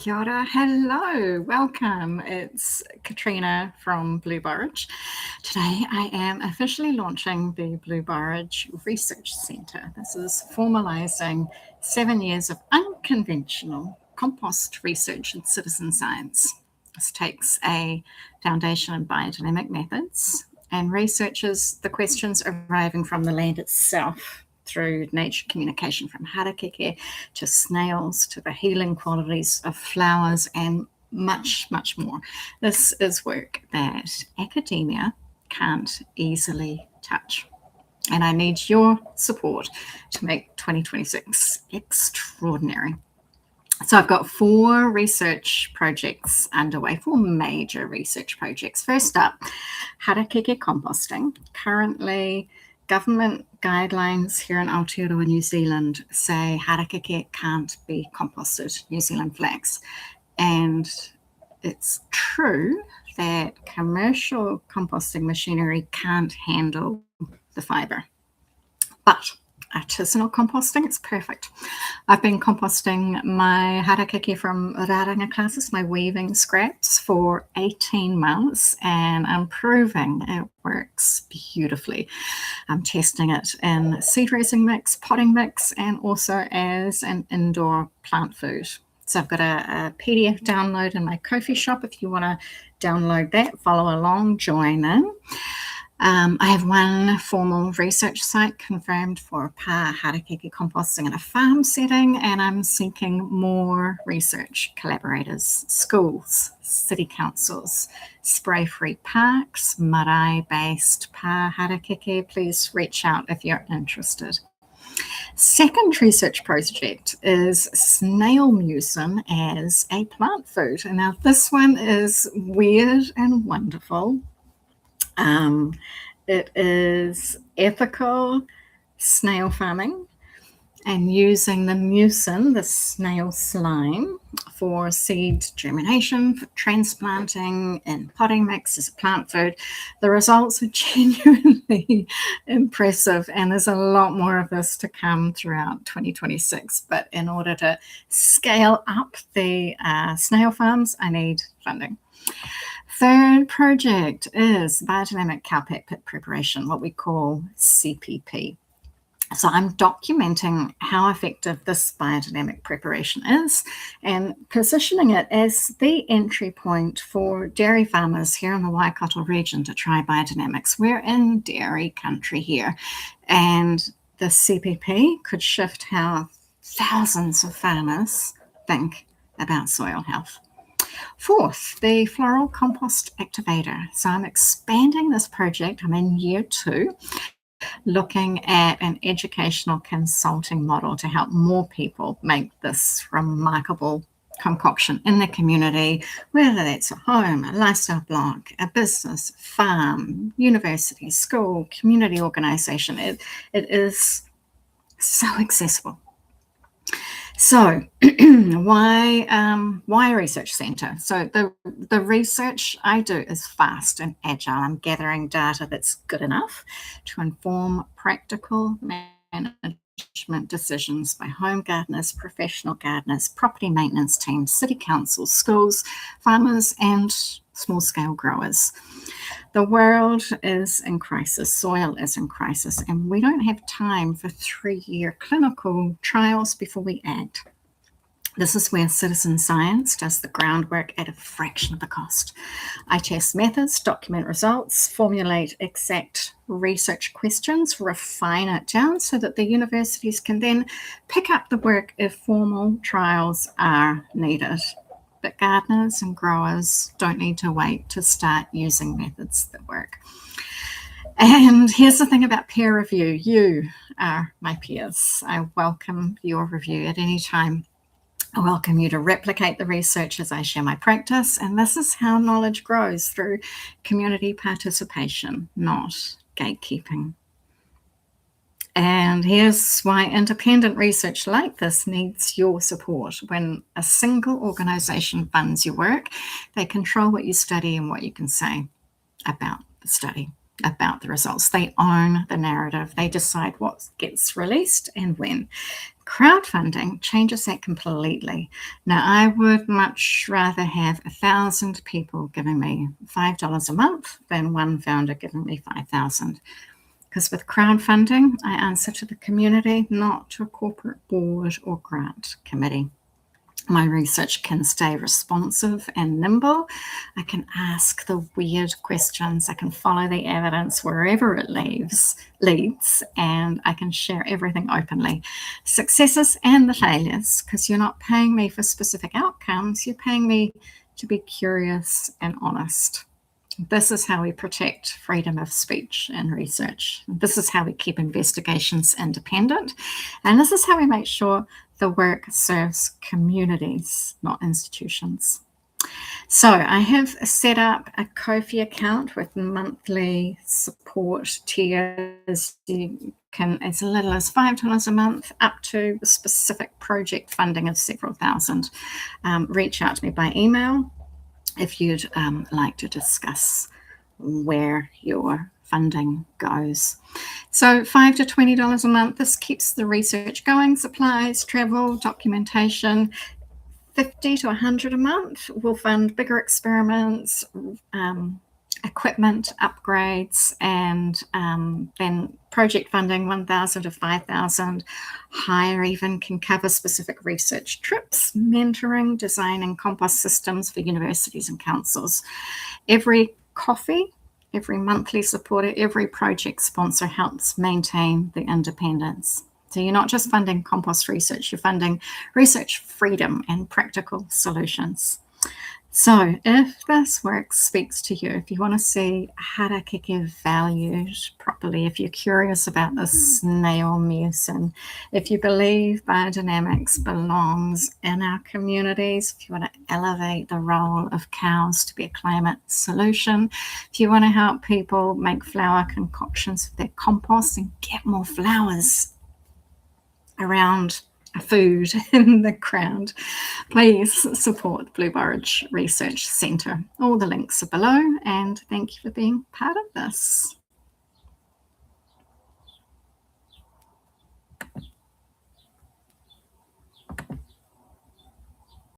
Kia ora, hello, welcome. It's Katrina from Borage. Today I am officially launching the Borage Research Centre. This is formalising 7 years of unconventional compost research in citizen science. This takes a foundation in biodynamic methods and researches the questions arriving from the land itself through nature communication, from harakeke to snails to the healing qualities of flowers and much, much more. This is work that academia can't easily touch. And I need your support to make 2026 extraordinary. So I've got 4 research projects underway, 4 major research projects. First up, harakeke composting. Currently, government guidelines here in Aotearoa, New Zealand say harakeke can't be composted, New Zealand flags. And it's true that commercial composting machinery can't handle the fibre. But artisanal composting, it's perfect. I've been composting my harakeke from raranga classes, my weaving scraps, for 18 months, and I'm proving it works beautifully. I'm testing it in seed raising mix, potting mix, and also as an indoor plant food. So I've got a PDF download in my Ko-fi shop. If you want to download that, follow along, join in. I have 1 formal research site confirmed for pa harakeke composting in a farm setting, and I'm seeking more research collaborators, schools, city councils, spray-free parks, marae-based pa harakeke. Please reach out if you're interested. Second research project is snail mucin as a plant food. And now this one is weird and wonderful. It is ethical snail farming and using the mucin, the snail slime, for seed germination, for transplanting, and potting mix as a plant food. The results are genuinely impressive, and there's a lot more of this to come throughout 2026. But in order to scale up the snail farms, I need funding. Third project is biodynamic cowpath pit preparation, what we call CPP. So I'm documenting how effective this biodynamic preparation is and positioning it as the entry point for dairy farmers here in the Waikato region to try biodynamics. We're in dairy country here, and the CPP could shift how thousands of farmers think about soil health. Fourth, the floral compost activator. So I'm expanding this project. I'm in year 2, looking at an educational consulting model to help more people make this remarkable concoction in the community, whether that's a home, a lifestyle block, a business, farm, university, school, community organisation. It is so accessible. So why a research centre? So the research I do is fast and agile. I'm gathering data that's good enough to inform practical management decisions by home gardeners, professional gardeners, property maintenance teams, city councils, schools, farmers, and small-scale growers. The world is in crisis, soil is in crisis, and we don't have time for 3-year clinical trials before we act. This is where citizen science does the groundwork at a fraction of the cost. I test methods, document results, formulate exact research questions, refine it down so that the universities can then pick up the work if formal trials are needed. But gardeners and growers don't need to wait to start using methods that work. And here's the thing about peer review. You are my peers. I welcome your review at any time. I welcome you to replicate the research as I share my practice. And this is how knowledge grows, through community participation, not gatekeeping. And here's why independent research like this needs your support. When a single organisation funds your work, they control what you study and what you can say about the study, about the results. They own the narrative. They decide what gets released and when. Crowdfunding changes that completely. Now, I would much rather have 1,000 people giving me $5 a month than one founder giving me 5,000. Because with crowdfunding, I answer to the community, not to a corporate board or grant committee. My research can stay responsive and nimble. I can ask the weird questions. I can follow the evidence wherever it leads, and I can share everything openly. Successes and the failures, because you're not paying me for specific outcomes. You're paying me to be curious and honest. This is how we protect freedom of speech and research. This is how we keep investigations independent. And this is how we make sure the work serves communities, not institutions. So I have set up a Ko-fi account with monthly support tiers. You can, as little as $5 a month, up to specific project funding of several thousand. Reach out to me by email if you'd like to discuss where your funding goes. So $5 to $20 a month, this keeps the research going, supplies, travel, documentation. 50 to 100 a month will fund bigger experiments, equipment upgrades, and then project funding 1,000 to 5,000. Higher even can cover specific research trips, mentoring, designing compost systems for universities and councils. Every coffee, every monthly supporter, every project sponsor helps maintain the independence. So you're not just funding compost research, you're funding research freedom and practical solutions. So if this work speaks to you, if you want to see harakeke valued properly, if you're curious about the snail mucin, if you believe biodynamics belongs in our communities, if you want to elevate the role of cows to be a climate solution, if you want to help people make flour concoctions for their compost and get more flowers around food in the ground, please support the Blue Borage Research Centre. All the links are below, and thank you for being part of this.